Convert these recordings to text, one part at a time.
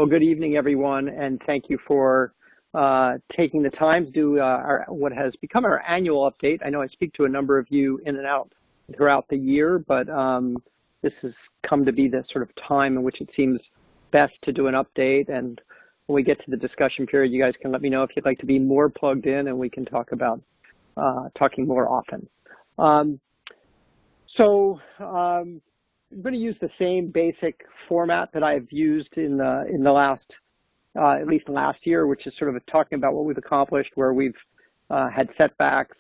Well, good evening, everyone, and thank you for taking the time to do what has become our annual update. I know I speak to a number of you in and out throughout the year, but this has come to be the sort of time in which it seems best to do an update. And when we get to the discussion period, you guys can let me know if you'd like to be more plugged in, and we can talk about talking more often. I'm going to use the same basic format that I've used in the last, at least last year, which is sort of talking about what we've accomplished, where we've had setbacks,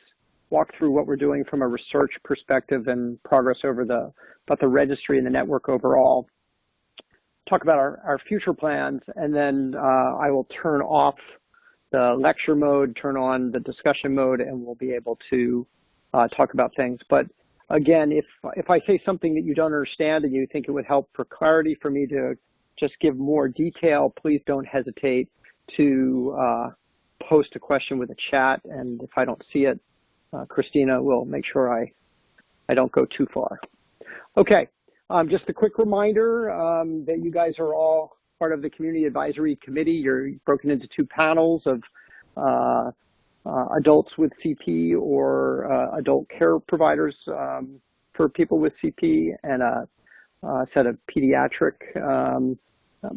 walk through what we're doing from a research perspective and progress over about the registry and the network overall, talk about our future plans, and then I will turn off the lecture mode, turn on the discussion mode, and we'll be able to talk about things. But again, if I say something that you don't understand and you think it would help for clarity for me to just give more detail, please don't hesitate to post a question with a chat. And if I don't see it, Christina will make sure I don't go too far. Okay, just a quick reminder that you guys are all part of the Community Advisory Committee. You're broken into two panels of adults with CP or adult care providers for people with CP, and a set of pediatric,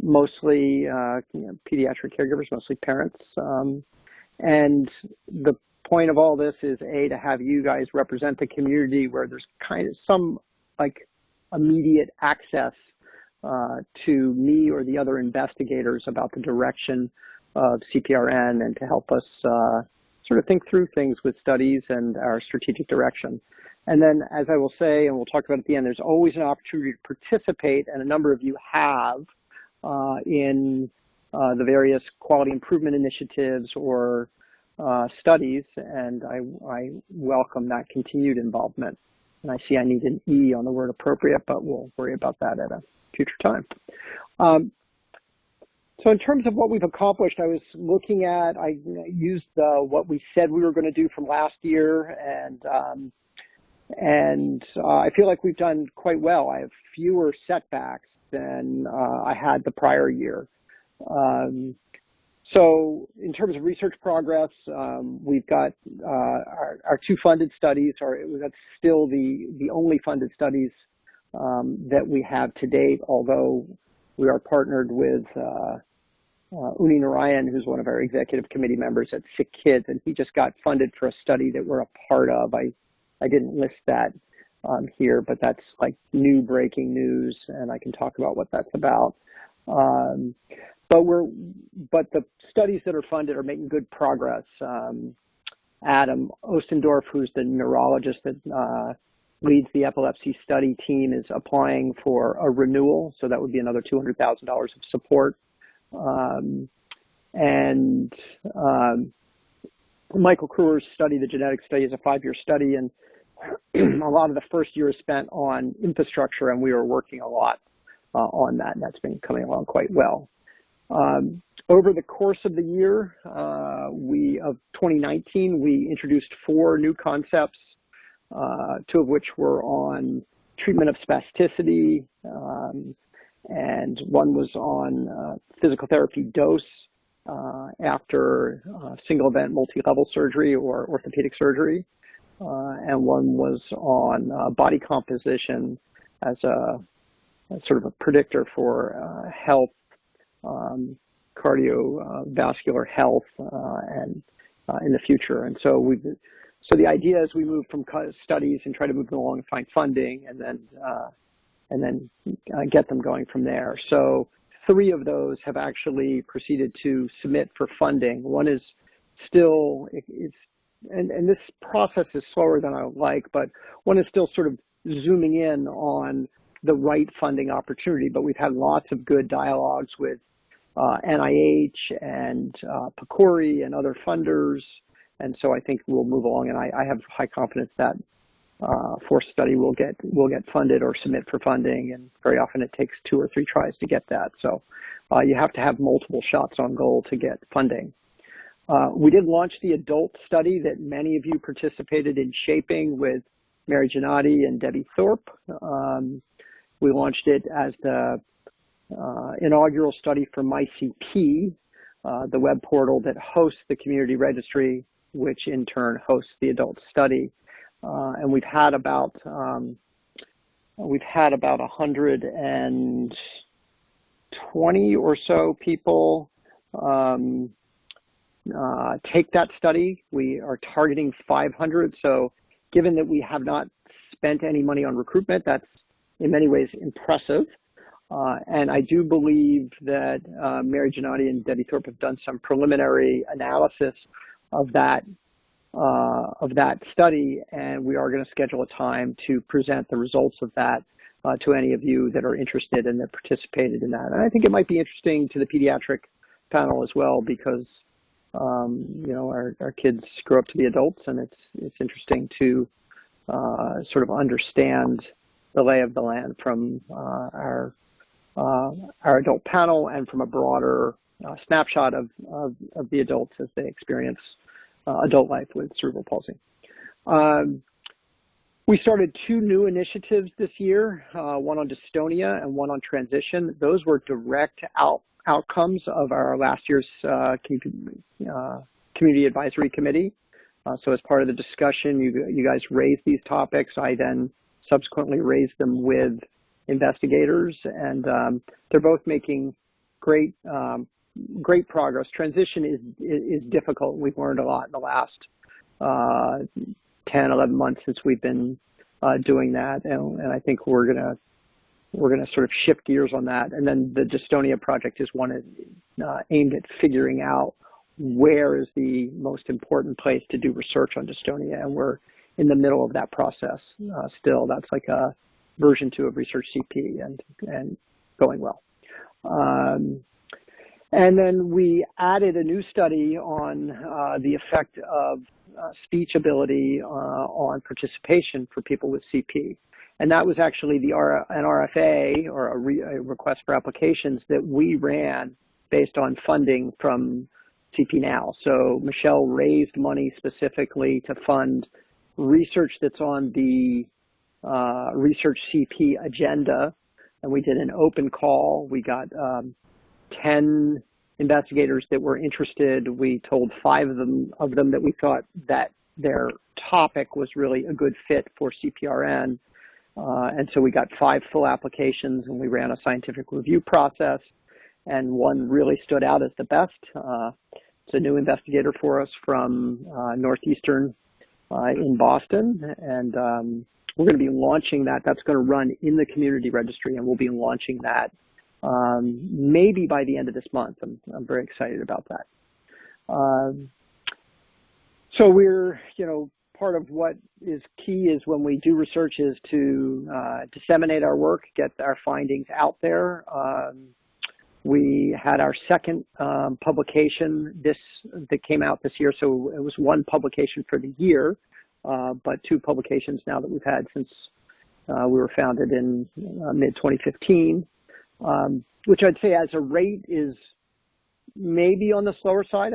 mostly pediatric caregivers, mostly parents. And the point of all this is, to have you guys represent the community where there's kind of some like immediate access to me or the other investigators about the direction of CPRN, and to help us sort of think through things with studies and our strategic direction. And then, as I will say, and we'll talk about at the end, there's always an opportunity to participate, and a number of you have, in the various quality improvement initiatives or studies, and I welcome that continued involvement. And I see I need an E on the word appropriate, but we'll worry about that at a future time. So in terms of what we've accomplished, I was looking at, I used what we said we were going to do from last year, and I feel like we've done quite well. I have fewer setbacks than I had the prior year. So in terms of research progress, we've got our two funded studies, that's still the only funded studies that we have to date, although we are partnered with Uni Narayan, who's one of our executive committee members at Sick Kids, and he just got funded for a study that we're a part of. I didn't list that here, but that's like new breaking news, and I can talk about what that's about. But the studies that are funded are making good progress. Adam Ostendorf, who's the neurologist that leads the epilepsy study team, is applying for a renewal, so that would be another $200,000 of support. Michael Kruer's study, the genetic study, is a 5-year study, and a lot of the first year is spent on infrastructure, and we are working a lot on that, and that's been coming along quite well. Over the course of the year of 2019, we introduced 4 new concepts, 2 of which were on treatment of spasticity, and one was on physical therapy dose after single event multi-level surgery or orthopedic surgery, and one was on body composition as a sort of a predictor for health, cardiovascular health, and in the future. And so the idea is we move from studies and try to move them along and find funding, and then get them going from there. So 3 of those have actually proceeded to submit for funding. One is still, and this process is slower than I would like, but one is still sort of zooming in on the right funding opportunity. But we've had lots of good dialogues with NIH and PCORI and other funders, and so I think we'll move along, and I have high confidence that 4th study will get funded or submit for funding, and very often it takes 2 or 3 tries to get that. So you have to have multiple shots on goal to get funding. We did launch the adult study that many of you participated in shaping with Mary Gennady and Debbie Thorpe. We launched it as the inaugural study for MyCP, the web portal that hosts the community registry, which in turn hosts the adult study. And we've had about 120 or so people take that study. We are targeting 500. So given that we have not spent any money on recruitment, that's in many ways impressive. And I do believe that Mary Gennady and Debbie Thorpe have done some preliminary analysis of that study, and we are going to schedule a time to present the results of that to any of you that are interested and that participated in that. And I think it might be interesting to the pediatric panel as well, because you know, our kids grow up to be adults, and it's interesting to sort of understand the lay of the land from our adult panel and from a broader snapshot of the adults as they experience adult life with cerebral palsy. We started 2 new initiatives this year, one on dystonia and one on transition. Those were direct outcomes of our last year's Community Advisory Committee. So as part of the discussion, you guys raised these topics. I then subsequently raised them with investigators, and they're both making great progress. Transition is difficult. We've learned a lot in the last 10, 11 months since we've been doing that, and I think we're gonna sort of shift gears on that. And then the dystonia project is one aimed at figuring out where is the most important place to do research on dystonia, and we're in the middle of that process still. That's like a version 2 of Research CP, and going well. And then we added a new study on the effect of speech ability on participation for people with CP. And that was actually an RFA, or a request for applications, that we ran based on funding from CP Now. So Michelle raised money specifically to fund research that's on the Research CP agenda, and we did an open call. We got 10 investigators that were interested. We told 5 of them that we thought that their topic was really a good fit for CPRN. And so we got 5 full applications, and we ran a scientific review process, and one really stood out as the best. It's a new investigator for us from Northeastern in Boston, and we're going to be launching that. That's going to run in the community registry, and we'll be launching that maybe by the end of this month. I'm very excited about that. So we're, you know, part of what is key is when we do research is to disseminate our work, get our findings out there. We had our second publication that came out this year, so it was 1 publication for the year, but 2 publications now that we've had since we were founded in mid-2015, which I'd say as a rate is maybe on the slower side,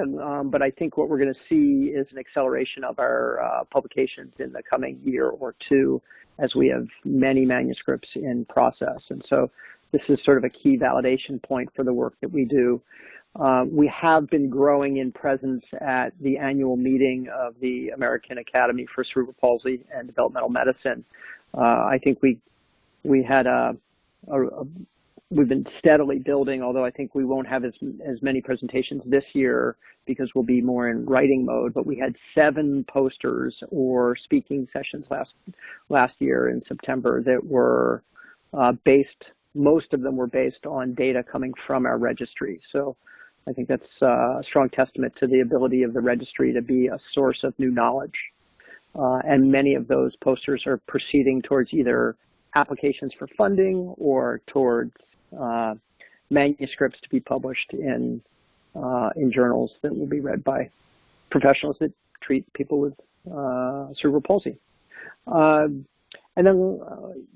but I think what we're going to see is an acceleration of our publications in the coming year or 2 as we have many manuscripts in process. And so this is sort of a key validation point for the work that we do. We have been growing in presence at the annual meeting of the American Academy for Cerebral Palsy and Developmental Medicine. I think we've been steadily building, although I think we won't have as many presentations this year because we'll be more in writing mode, but we had 7 posters or speaking sessions last year in September that were most of them were based on data coming from our registry. So I think that's a strong testament to the ability of the registry to be a source of new knowledge. And many of those posters are proceeding towards either applications for funding or towards manuscripts to be published in journals that will be read by professionals that treat people with cerebral palsy. And then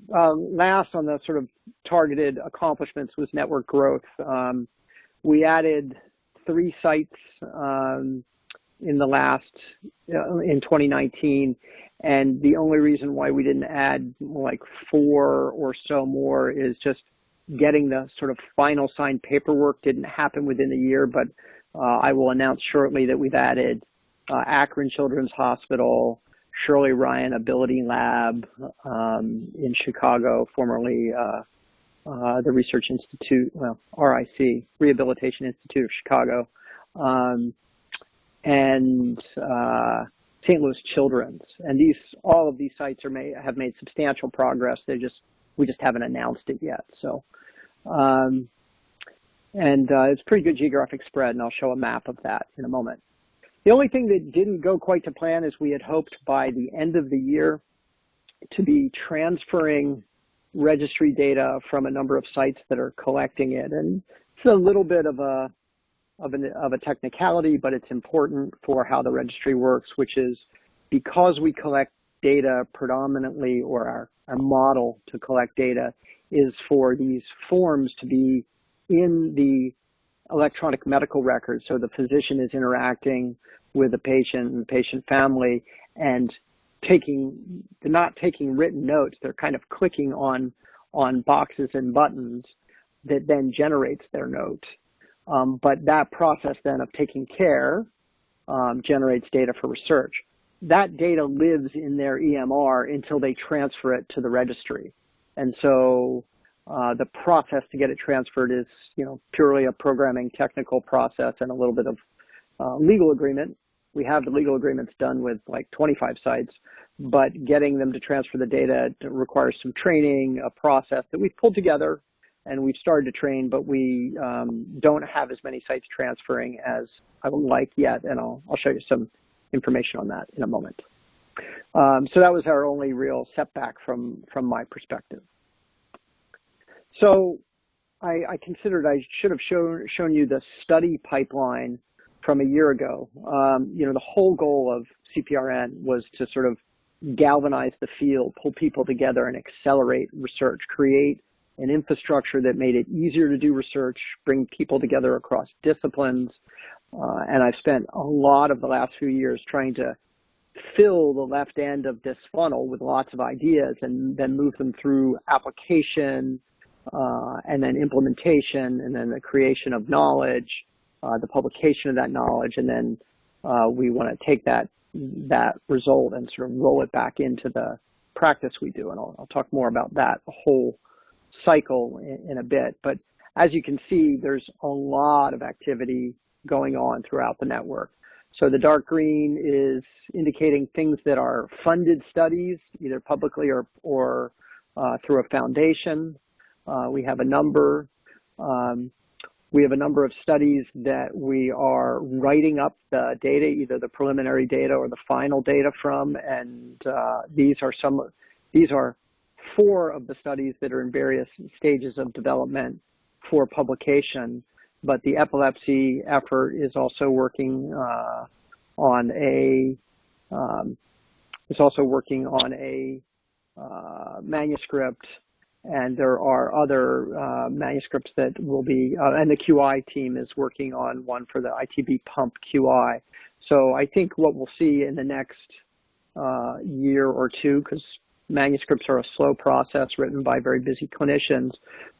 last on the sort of targeted accomplishments was network growth. We added 3 sites in 2019, and the only reason why we didn't add like 4 or so more is just getting the sort of final signed paperwork didn't happen within the year, but I will announce shortly that we've added Akron Children's Hospital, Shirley Ryan Ability Lab in Chicago, formerly the Research Institute, well, RIC, Rehabilitation Institute of Chicago, and St. Louis Children's. And all of these sites have made substantial progress. We just haven't announced it yet. So, it's pretty good geographic spread, and I'll show a map of that in a moment. The only thing that didn't go quite to plan is we had hoped by the end of the year to be transferring registry data from a number of sites that are collecting it. And it's a little bit of a technicality, but it's important for how the registry works, which is because we collect data predominantly, or our model to collect data is for these forms to be in the electronic medical record. So the physician is interacting with the patient and the patient family and they're not taking written notes. They're kind of clicking on boxes and buttons that then generates their note. But that process then of taking care generates data for research. That data lives in their EMR until they transfer it to the registry. And so the process to get it transferred is, purely a programming technical process and a little bit of legal agreement. We have the legal agreements done with like 25 sites, but getting them to transfer the data requires some training, a process that we've pulled together, and we've started to train, but we don't have as many sites transferring as I would like yet, and I'll show you some information on that in a moment. So that was our only real setback from my perspective. So I considered I should have shown you the study pipeline from a year ago. The whole goal of CPRN was to sort of galvanize the field, pull people together and accelerate research, create an infrastructure that made it easier to do research, bring people together across disciplines. And I've spent a lot of the last few years trying to fill the left end of this funnel with lots of ideas and then move them through application, and then implementation, and then the creation of knowledge, the publication of that knowledge, and then we want to take that result and sort of roll it back into the practice we do. And I'll talk more about that whole cycle in a bit. But as you can see, there's a lot of activity going on throughout the network. So the dark green is indicating things that are funded studies, either publicly or through a foundation. We have a number. We have a number of studies that we are writing up the data, either the preliminary data or the final data from, and these are 4 of the studies that are in various stages of development for publication. But the epilepsy effort is also working on a manuscript. And there are other manuscripts that will be, and the QI team is working on one for the ITB pump QI. So I think what we'll see in the next year or two, because manuscripts are a slow process written by very busy clinicians,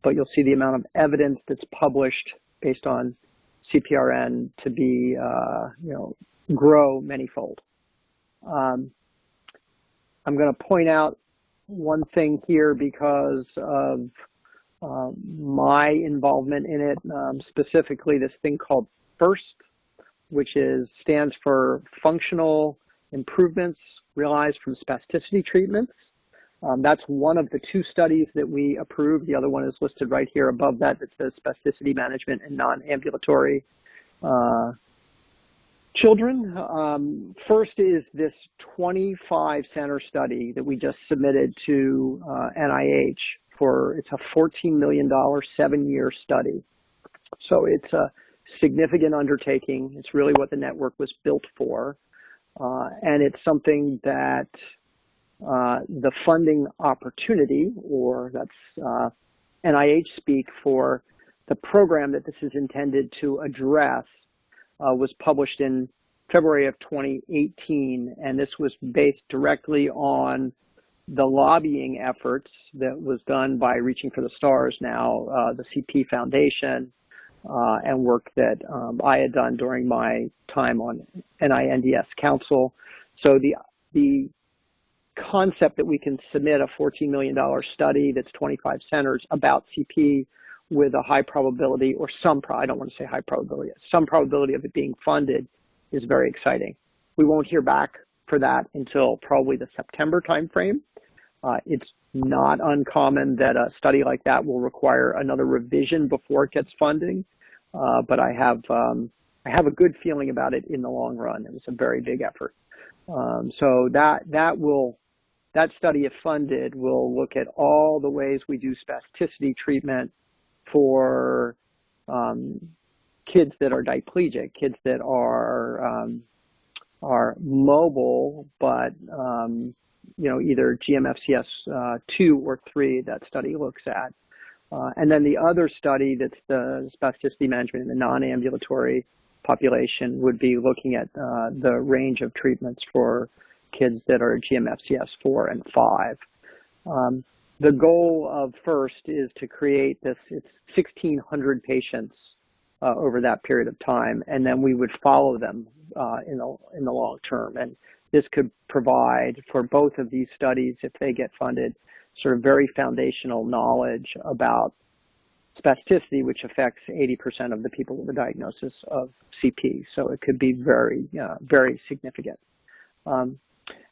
but you'll see the amount of evidence that's published based on CPRN to be, grow manyfold. I'm going to point out one thing here because of my involvement in it, specifically this thing called FIRST, which stands for Functional Improvements Realized from Spasticity Treatments. That's one of the 2 studies that we approved. The other one is listed right here above that says Spasticity Management in Non-Ambulatory Children. First is this 25-center study that we just submitted to NIH it's a $14 million 7-year study. So it's a significant undertaking. It's really what the network was built for. And it's something that the funding opportunity, or that's NIH speak for the program that this is intended to address, was published in February of 2018, and this was based directly on the lobbying efforts that was done by Reaching for the Stars now, the CP Foundation, and work that I had done during my time on NINDS Council. So the concept that we can submit a $14 million study that's 25 centers about CP with a high probability, or I don't want to say high probability, some probability of it being funded is very exciting. We won't hear back for that until probably the September timeframe. It's not uncommon that a study like that will require another revision before it gets funding, but I have a good feeling about it in the long run. It was a very big effort. So that study, if funded, will look at all the ways we do spasticity treatment for kids that are diplegic, kids that are mobile, but either GMFCS 2 or 3. That study looks at, and then the other study that's the spasticity management in the non-ambulatory population would be looking at the range of treatments for kids that are GMFCS 4 and 5. The goal of FIRST is to create this, it's 1,600 patients over that period of time, and then we would follow them in the long term. And this could provide for both of these studies, if they get funded, sort of very foundational knowledge about spasticity, which affects 80% of the people with a diagnosis of CP. So it could be very, very significant.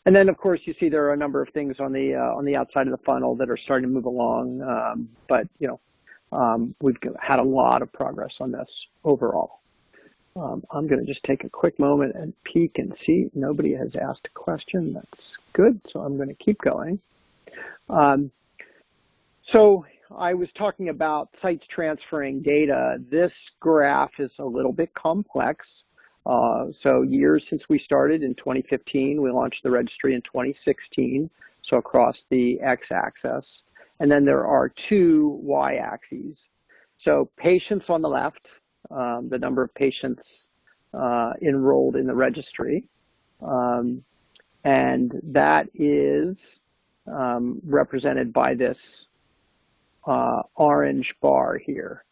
And then, of course, you see there are a number of things on the outside of the funnel that are starting to move along. But we've had a lot of progress on this overall. I'm going to just take a quick moment and peek and see. Nobody has asked a question. That's good. So I'm going to keep going. So I was talking about sites transferring data. This graph is a little bit complex. So years since we started in 2015, we launched the registry in 2016, so across the x-axis. And then there are two y-axes. So patients on the left, the number of patients enrolled in the registry, and that is represented by this orange bar here.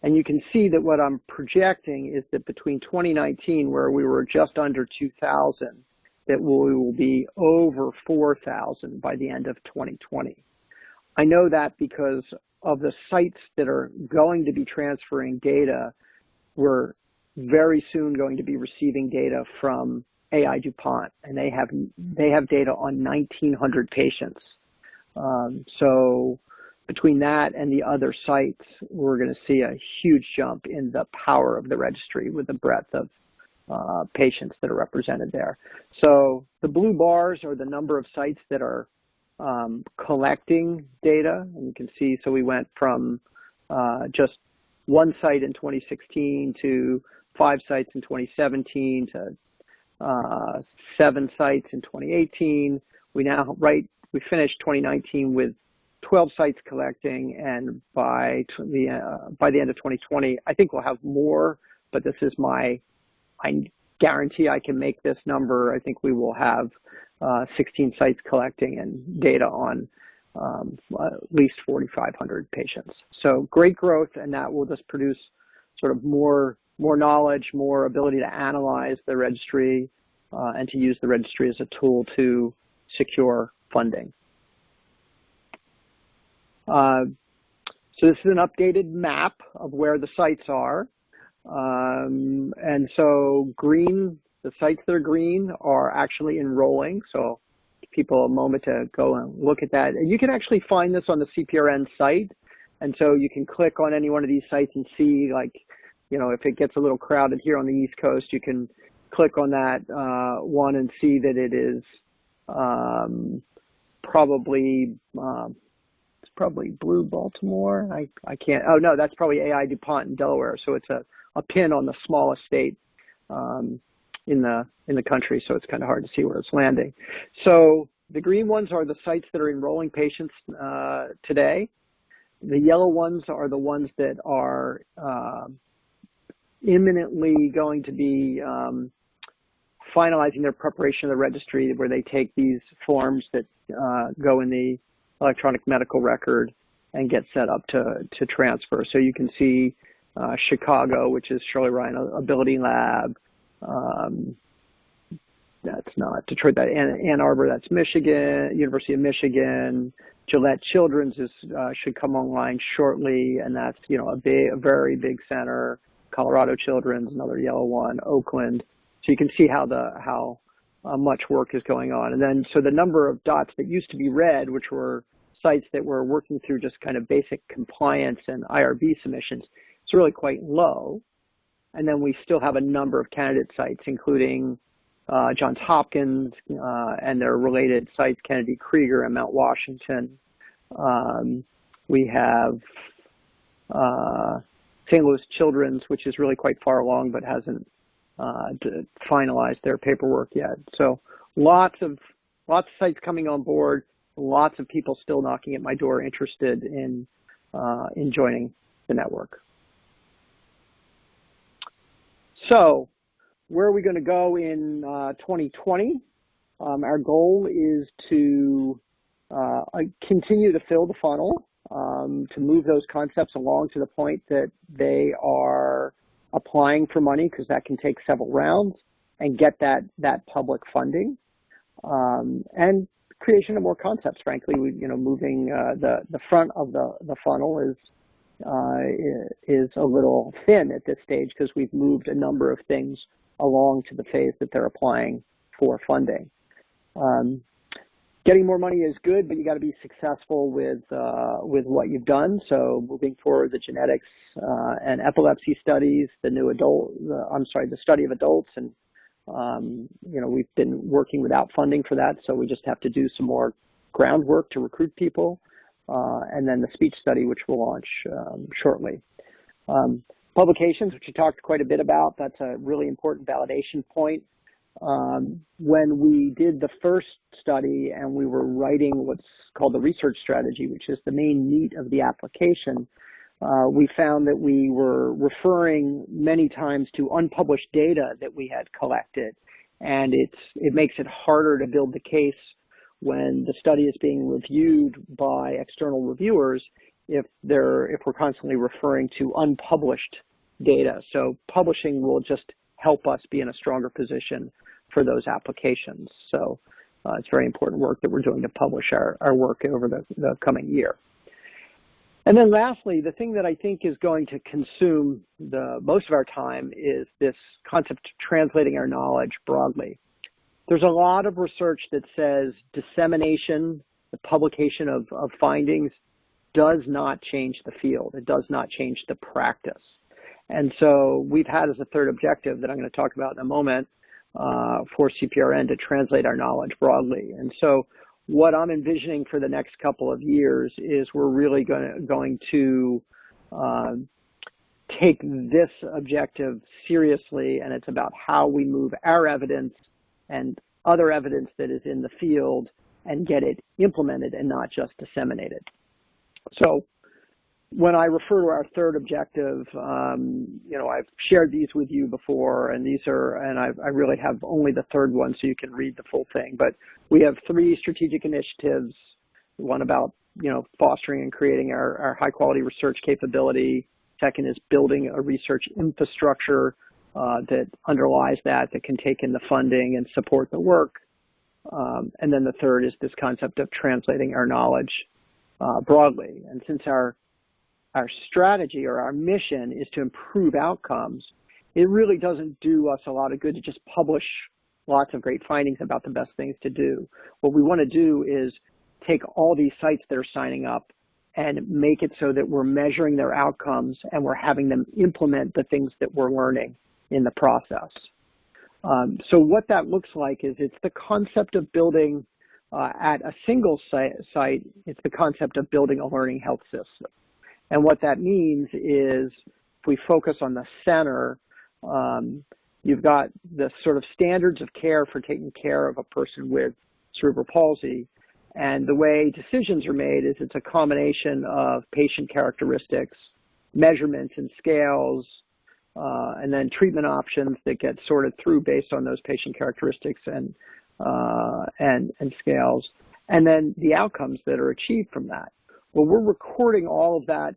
And you can see that what I'm projecting is that between 2019, where we were just under 2,000, that we will be over 4,000 by the end of 2020. I know that because of the sites that are going to be transferring data, we're very soon going to be receiving data from AI DuPont, and they have data on 1,900 patients. So between that and the other sites, we're going to see a huge jump in the power of the registry with the breadth of patients that are represented there. So the blue bars are the number of sites that are collecting data, and you can see, so we went from just one site in 2016 to 5 sites in 2017 to 7 sites in 2018. We finished 2019 with 12 sites collecting, and by the end of 2020, I think we'll have more, but this is I guarantee I can make this number. I think we will have 16 sites collecting and data on at least 4,500 patients. So great growth, and that will just produce sort of more knowledge, more ability to analyze the registry, and to use the registry as a tool to secure funding. So this is an updated map of where the sites are. And so the sites that are green are actually enrolling. So give people a moment to go and look at that. And you can actually find this on the CPRN site. And so you can click on any one of these sites and see, like, if it gets a little crowded here on the East Coast, you can click on that one and see that it is it's probably Blue Baltimore. I can't. Oh no, that's probably AI DuPont in Delaware. So it's a pin on the smallest state in the country. So it's kind of hard to see where it's landing. So the green ones are the sites that are enrolling patients today. The yellow ones are the ones that are imminently going to be finalizing their preparation of the registry, where they take these forms that go in the electronic medical record and get set up to transfer. So you can see Chicago, which is Shirley Ryan Ability Lab. That's not Detroit. That Ann Arbor, that's Michigan, University of Michigan. Gillette Children's should come online shortly, and that's a very big center. Colorado Children's, another yellow one. Oakland. So you can see how much work is going on. And then so the number of dots that used to be red, which were sites that were working through just kind of basic compliance and IRB submissions, it's really quite low. And then we still have a number of candidate sites, including Johns Hopkins and their related sites, Kennedy Krieger and Mount Washington. We have St. Louis Children's, which is really quite far along but hasn't finalized their paperwork yet. So lots of sites coming on board, lots of people still knocking at my door interested in joining the network. So where are we going to go in 2020? Our goal is to continue to fill the funnel, to move those concepts along to the point that they are applying for money, because that can take several rounds, and get that public funding, and creation of more concepts. Frankly, moving the front of the funnel is a little thin at this stage, because we've moved a number of things along to the phase that they're applying for funding. Getting more money is good, but you got to be successful with what you've done. So moving forward, the genetics and epilepsy studies, the study of adults, and we've been working without funding for that, so we just have to do some more groundwork to recruit people, and then the speech study, which we'll launch shortly. Publications, which you talked quite a bit about, that's a really important validation point. When we did the first study and we were writing what's called the research strategy, which is the main meat of the application, we found that we were referring many times to unpublished data that we had collected, and it makes it harder to build the case when the study is being reviewed by external reviewers if we're constantly referring to unpublished data. So publishing will just help us be in a stronger position for those applications. So it's very important work that we're doing to publish our work over the coming year. And then lastly, the thing that I think is going to consume the most of our time is this concept of translating our knowledge broadly. There's a lot of research that says dissemination, the publication of findings, does not change the field. It does not change the practice. And so we've had as a third objective that I'm going to talk about in a moment for CPRN to translate our knowledge broadly. And so what I'm envisioning for the next couple of years is we're really going to take this objective seriously, and it's about how we move our evidence and other evidence that is in the field and get it implemented and not just disseminated. So when I refer to our third objective, I've shared these with you before, and I really have only the third one, so you can read the full thing. But we have 3 strategic initiatives. One about, fostering and creating our high quality research capability. Second is building a research infrastructure that underlies that can take in the funding and support the work. And then the third is this concept of translating our knowledge broadly. And since our strategy or our mission is to improve outcomes, it really doesn't do us a lot of good to just publish lots of great findings about the best things to do. What we want to do is take all these sites that are signing up and make it so that we're measuring their outcomes and we're having them implement the things that we're learning in the process. So what that looks like is it's the concept of building at a single site, it's the concept of building a learning health system. And what that means is if we focus on the center, you've got the sort of standards of care for taking care of a person with cerebral palsy. And the way decisions are made is it's a combination of patient characteristics, measurements and scales, and then treatment options that get sorted through based on those patient characteristics and scales, and then the outcomes that are achieved from that. Well, we're recording all of that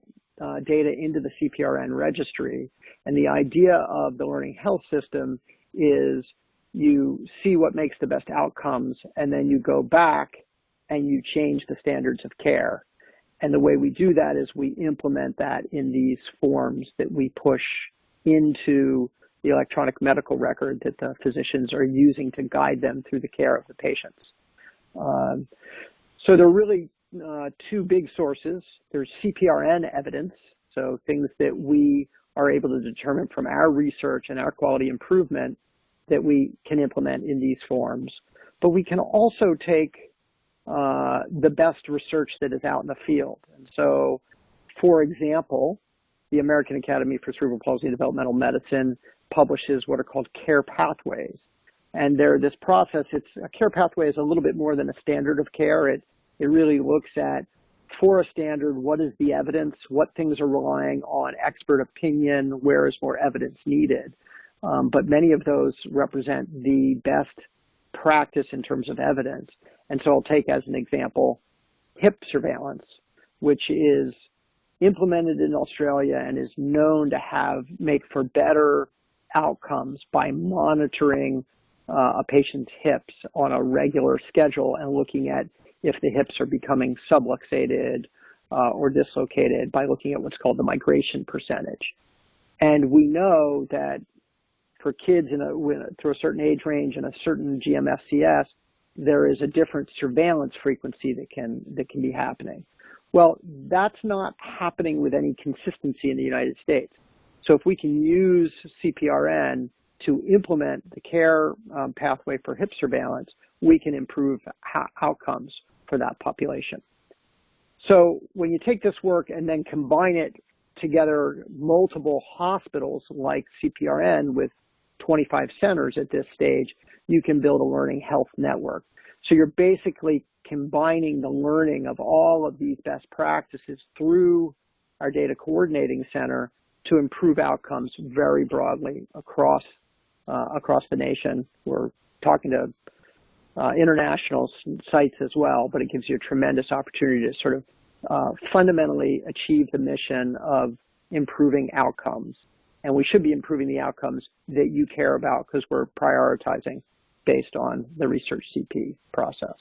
data into the CPRN registry, and the idea of the learning health system is you see what makes the best outcomes, and then you go back and you change the standards of care. And the way we do that is we implement that in these forms that we push into the electronic medical record that the physicians are using to guide them through the care of the patients. So there are really two big sources. There's CPRN evidence, so things that we are able to determine from our research and our quality improvement that we can implement in these forms. But we can also take the best research that is out in the field. And so, for example, the American Academy for Cerebral Palsy and Developmental Medicine publishes what are called care pathways. And this process, a care pathway is a little bit more than a standard of care. It really looks at, for a standard, what is the evidence, what things are relying on expert opinion, where is more evidence needed. But many of those represent the best practice in terms of evidence. And so I'll take as an example hip surveillance, which is implemented in Australia and is known to make for better outcomes by monitoring a patient's hips on a regular schedule and looking at if the hips are becoming subluxated or dislocated by looking at what's called the migration percentage. And we know that for kids through a certain age range and a certain GMFCS, there is a different surveillance frequency that can be happening. Well, that's not happening with any consistency in the United States. So if we can use CPRN to implement the care pathway for hip surveillance, we can improve outcomes for that population. So when you take this work and then combine it together, multiple hospitals like CPRN with 25 centers at this stage, you can build a learning health network. So you're basically combining the learning of all of these best practices through our data coordinating center to improve outcomes very broadly across the nation. We're talking to international sites as well, but it gives you a tremendous opportunity to sort of fundamentally achieve the mission of improving outcomes. And we should be improving the outcomes that you care about because we're prioritizing based on the research CP process.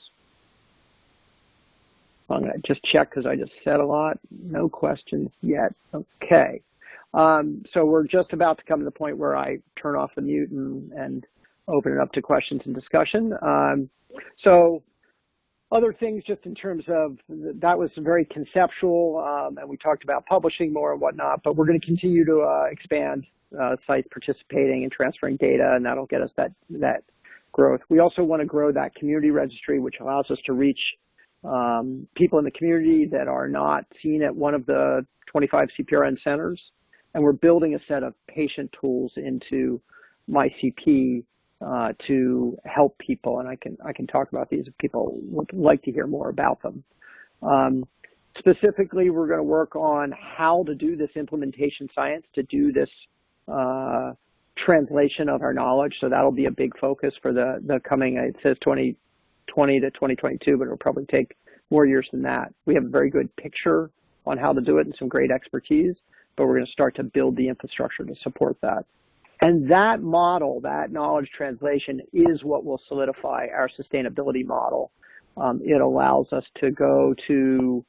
I'm going to just check because I just said a lot. No questions yet. Okay. So we're just about to come to the point where I turn off the mute and open it up to questions and discussion. So other things just in terms of, that was very conceptual, and we talked about publishing more and whatnot, but we're going to continue to expand sites participating and transferring data, and that'll get us that growth. We also want to grow that community registry, which allows us to reach people in the community that are not seen at one of the 25 CPRN centers. And we're building a set of patient tools into MyCP to help people, and I can talk about these if people would like to hear more about them. Specifically, we're going to work on how to do this implementation science, to do this translation of our knowledge. So that'll be a big focus for the coming, it says 2020 to 2022, but it'll probably take more years than that. We have a very good picture on how to do it and some great expertise, but we're going to start to build the infrastructure to support that. And that model, that knowledge translation, is what will solidify our sustainability model. It allows us to go to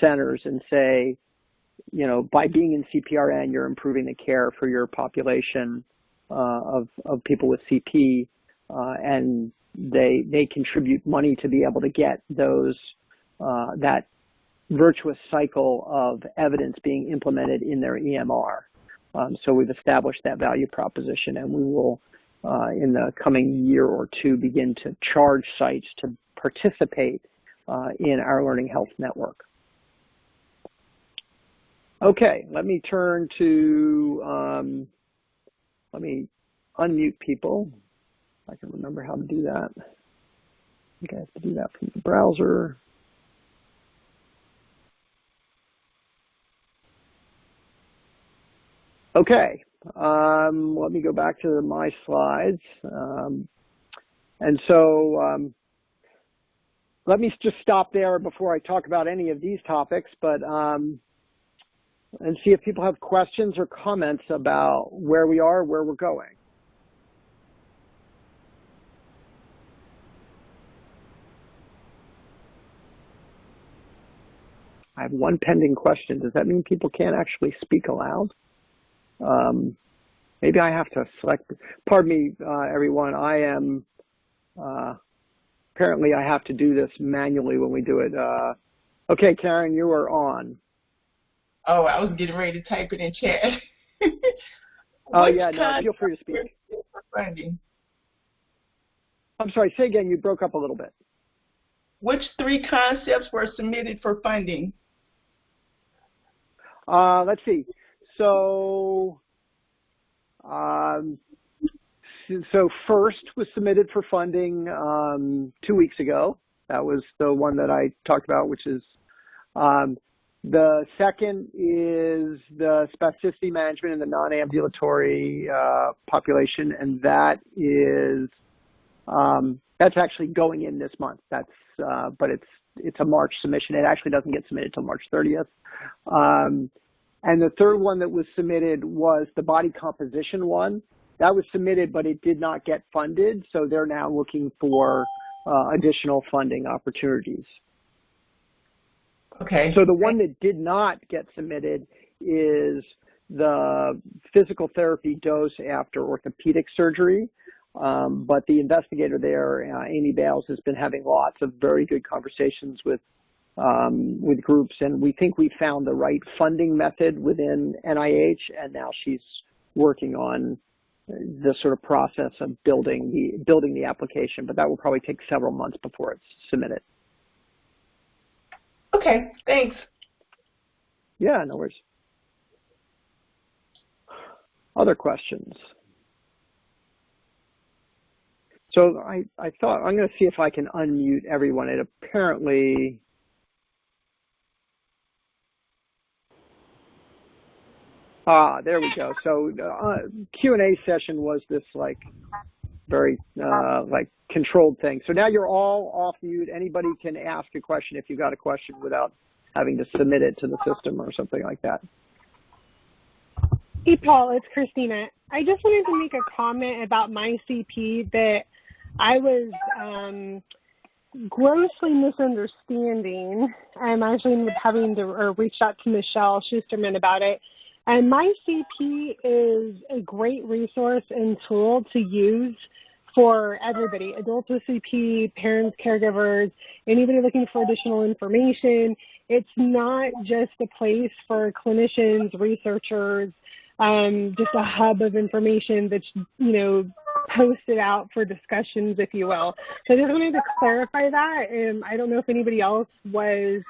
centers and say, you know, by being in CPRN, you're improving the care for your population of people with CP, and they contribute money to be able to get those that virtuous cycle of evidence being implemented in their EMR. So we've established that value proposition, and we will, in the coming year or two, begin to charge sites to participate in our learning health network. Okay, let me turn to, let me unmute people. I can remember how to do that. I think I have to do that from the browser. Okay, Let me go back to my slides. And so let me just stop there before I talk about any of these topics, but and see if people have questions or comments about where we are, where we're going. I have one pending question. Does that mean people can't actually speak aloud? Maybe I have to select. Pardon me, everyone. I am, apparently I have to do this manually when we do it. Okay, Karen, you are on. Oh, I was getting ready to type it in chat. Oh, yeah, no, feel free to speak. Funding? I'm sorry, say again, you broke up a little bit. Which 3 concepts were submitted for funding? Let's see. So, so first was submitted for funding 2 weeks ago. That was the one that I talked about, which is the second is the spasticity management in the non-ambulatory population, and that is that's actually going in this month. That's but it's a March submission. It actually doesn't get submitted till March 30th. And the third one that was submitted was the body composition one. That was submitted, but it did not get funded, so they're now looking for additional funding opportunities. Okay. So the one that did not get submitted is the physical therapy dose after orthopedic surgery. But the investigator there, Amy Bales, has been having lots of very good conversations with groups, and we think we found the right funding method within NIH, and now she's working on the sort of process of building the application. But that will probably take several months before it's submitted. Okay, thanks. Yeah, no worries. Other questions? So I thought, I'm going to see if I can unmute everyone. It apparently, there we go. So Q&A session was this like very like controlled thing. So now you're all off mute. Anybody can ask a question if you got a question without having to submit it to the system or something like that. Hey, Paul, it's Christina. I just wanted to make a comment about my CP that I was grossly misunderstanding. I'm actually ended up having to reach out to Michelle Schusterman about it. And my CP is a great resource and tool to use for everybody, adults with CP, parents, caregivers, anybody looking for additional information. It's not just a place for clinicians, researchers, just a hub of information that's, you know, posted out for discussions, if you will. So I just wanted to clarify that. I don't know if anybody else was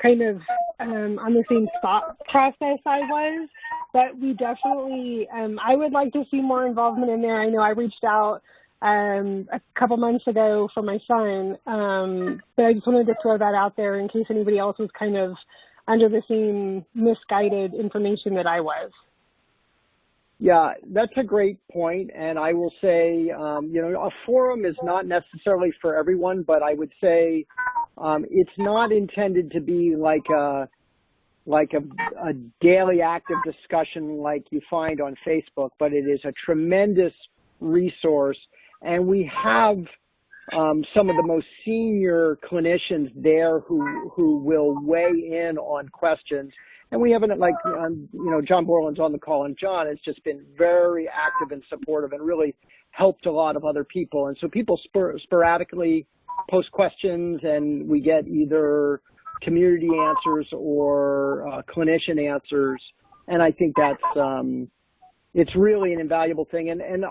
kind of on the same thought process I was, but we definitely, I would like to see more involvement in there. I know I reached out a couple months ago for my son, but I just wanted to throw that out there in case anybody else was kind of under the same misguided information that I was. Yeah, that's a great point, and I will say, you know, a forum is not necessarily for everyone, but I would say it's not intended to be like a daily active discussion like you find on Facebook, but it is a tremendous resource, and we have some of the most senior clinicians there who will weigh in on questions. And we haven't, like, you know, John Borland's on the call, and John has just been very active and supportive and really helped a lot of other people. And so people sporadically post questions, and we get either community answers or clinician answers. And I think that's, it's really an invaluable thing. And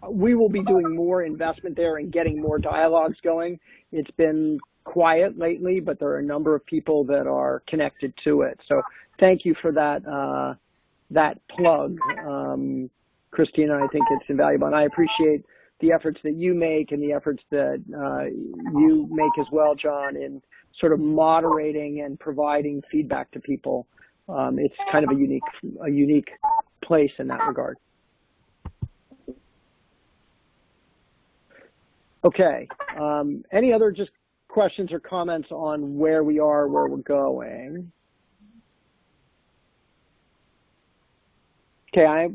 we will be doing more investment there and getting more dialogues going. It's been quiet lately, but there are a number of people that are connected to it. So thank you for that that plug, Christina. I think it's invaluable, and I appreciate the efforts that you make and the efforts that you make as well, John, in sort of moderating and providing feedback to people. It's kind of a unique place in that regard. Okay. Any other just questions or comments on where we are, where we're going? Okay,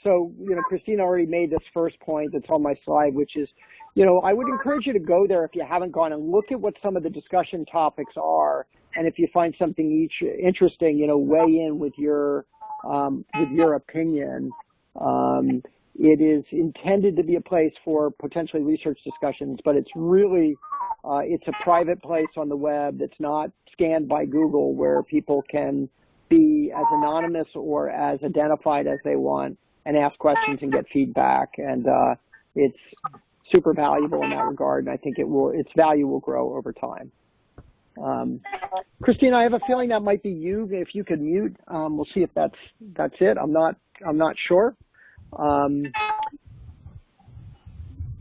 so, Christina already made this first point that's on my slide, which is, I would encourage you to go there if you haven't gone and look at what some of the discussion topics are. And if you find something interesting, weigh in with your opinion. It is intended to be a place for potentially research discussions, but it's really, it's a private place on the web that's not scanned by Google, where people can be as anonymous or as identified as they want and ask questions and get feedback. And it's super valuable in that regard, and I think its value will grow over time. Christina, I have a feeling that might be you. If you could mute, we'll see if that's it. I'm not sure.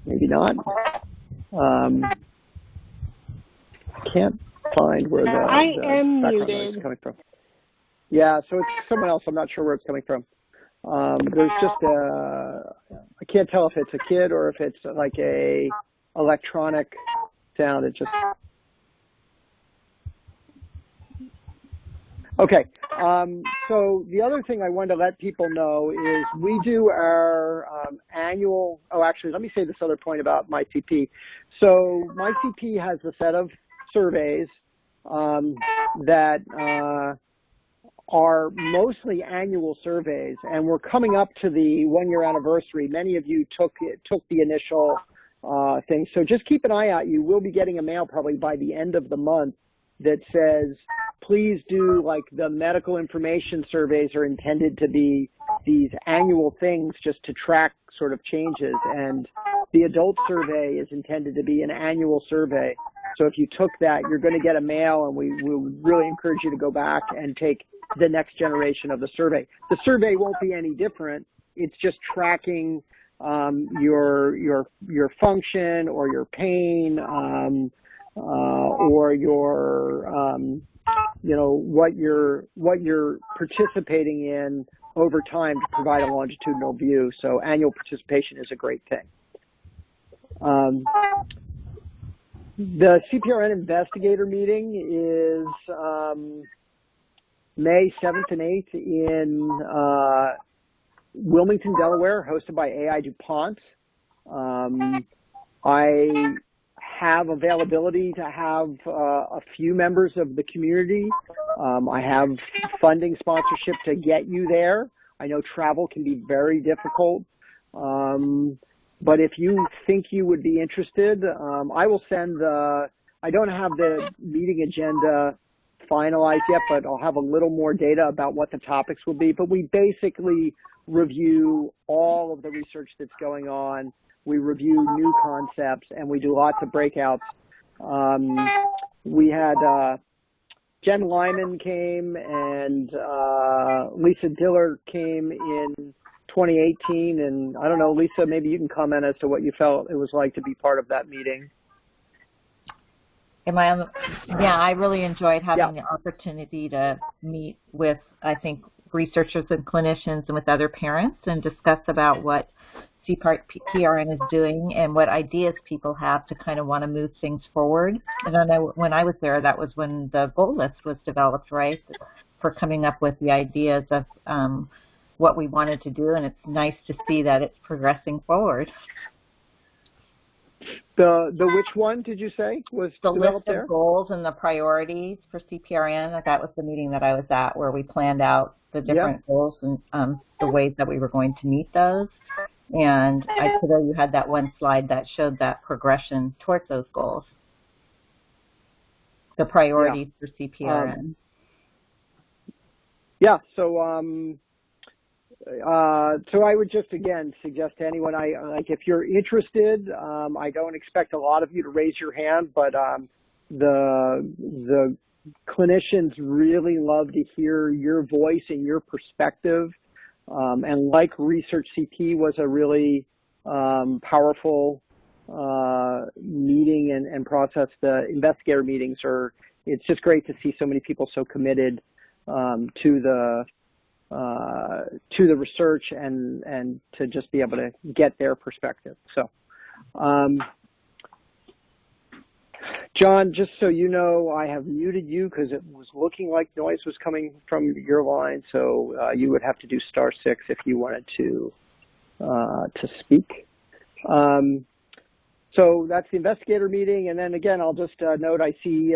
Maybe not. I can't find where the am background noise is coming from. Yeah, so it's someone else. I'm not sure where it's coming from. There's just I can't tell if it's a kid or if it's like a electronic sound. It just. Okay, so the other thing I wanted to let people know is we do our annual, actually, let me say this other point about MyCP. So MyCP has a set of surveys that are mostly annual surveys, and we're coming up to the one-year anniversary. Many of you took the initial thing, so just keep an eye out. You will be getting a mail probably by the end of the month that says, please do, like, the medical information surveys are intended to be these annual things just to track sort of changes, and the adult survey is intended to be an annual survey. So if you took that, you're going to get a mail, and we would really encourage you to go back and take the next generation of the survey. The survey won't be any different. It's just tracking your function or your pain, or your what you're participating in over time to provide a longitudinal view. So annual participation is a great thing. The CPRN investigator meeting is May 7th and 8th in Wilmington, Delaware, hosted by AI DuPont. I have availability to have a few members of the community. I have funding sponsorship to get you there. I know travel can be very difficult, but if you think you would be interested, I will send I don't have the meeting agenda finalized yet, but I'll have a little more data about what the topics will be. But we basically review all of the research that's going on. We review new concepts, and we do lots of breakouts. We had Jen Lyman came, and Lisa Diller came in 2018. And I don't know, Lisa, maybe you can comment as to what you felt it was like to be part of that meeting. Am I on the, yeah, I really enjoyed having the opportunity to meet with, I think, researchers and clinicians and with other parents and discuss about what CPRN is doing and what ideas people have to kind of want to move things forward. And then when I was there, that was when the goal list was developed, right, for coming up with the ideas of what we wanted to do. And it's nice to see that it's progressing forward. The which one did you say was the developed list there? of goals and the priorities for CPRN? That was the meeting that I was at, where we planned out the different goals and the ways that we were going to meet those. And I know you had that one slide that showed that progression towards those goals, the priorities for CPRN. So I would just, again, suggest to anyone, if you're interested, I don't expect a lot of you to raise your hand, but the clinicians really love to hear your voice and your perspective. And like Research CP was a really powerful meeting and process, the investigator meetings it's just great to see so many people so committed to the research and to just be able to get their perspective. So John, just so you know, I have muted you because it was looking like noise was coming from your line, so you would have to do *6 if you wanted to speak. So that's the investigator meeting, and then again, I'll just note I see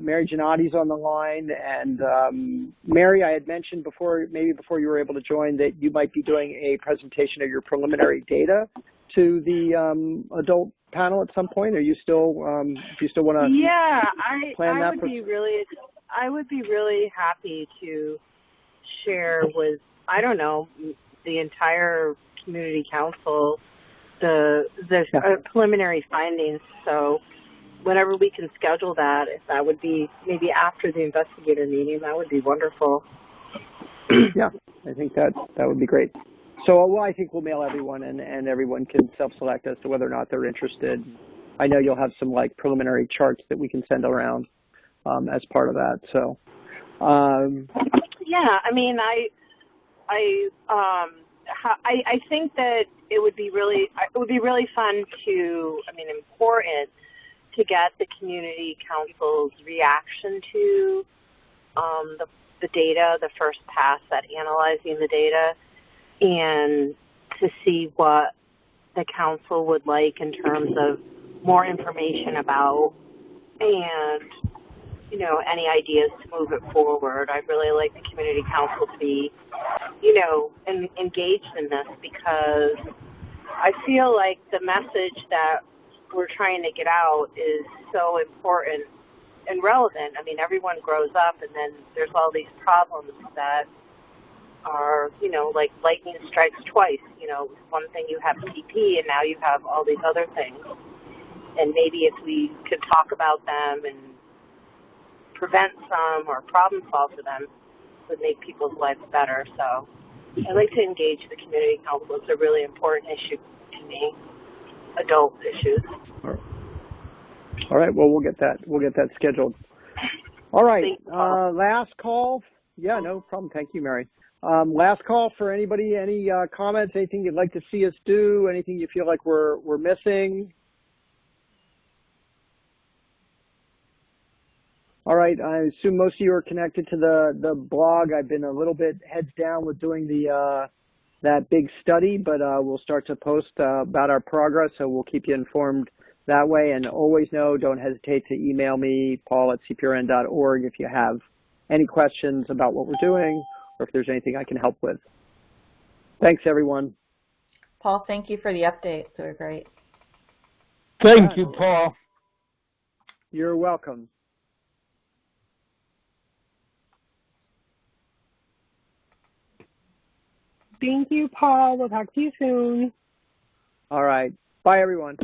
Mary Gennadi's on the line, and Mary, I had mentioned before, maybe before you were able to join, that you might be doing a presentation of your preliminary data to the adult panel at some point. Are you still, do you still want to plan that? I would be really happy to share with, I don't know, the entire community council the preliminary findings. So whenever we can schedule that, if that would be maybe after the investigator meeting, that would be wonderful. Yeah, I think that would be great. So well, I think we'll mail everyone, and everyone can self-select as to whether or not they're interested. I know you'll have some like preliminary charts that we can send around as part of that. So yeah, I mean, I think that it would be really fun to, I mean, important to get the community council's reaction to the data, the first pass at analyzing the data, and to see what the council would like in terms of more information about, and, you know, any ideas to move it forward. I'd really like the community council to be, you know, engaged in this, because I feel like the message that we're trying to get out is so important and relevant. I mean, everyone grows up, and then there's all these problems that are, you know, like lightning strikes twice. You know, one thing you have CP, and now you have all these other things. And maybe if we could talk about them and prevent some or problem solve for them, would make people's lives better. So I'd like to engage the community council. It's a really important issue to me, adult issues. All right. Well, we'll get that scheduled. All right. Last call. Yeah, no problem. Thank you, Mary. Last call for anybody. Any comments? Anything you'd like to see us do? Anything you feel like we're missing? All right. I assume most of you are connected to the blog. I've been a little bit heads down with doing that big study, but we'll start to post about our progress, so we'll keep you informed that way. And always know, don't hesitate to email me, paul@cprn.org, if you have any questions about what we're doing or if there's anything I can help with. Thanks, everyone. Paul, thank you for the updates. They were great. Thank you, Paul. You're welcome. Thank you, Paul. We'll talk to you soon. All right. Bye, everyone.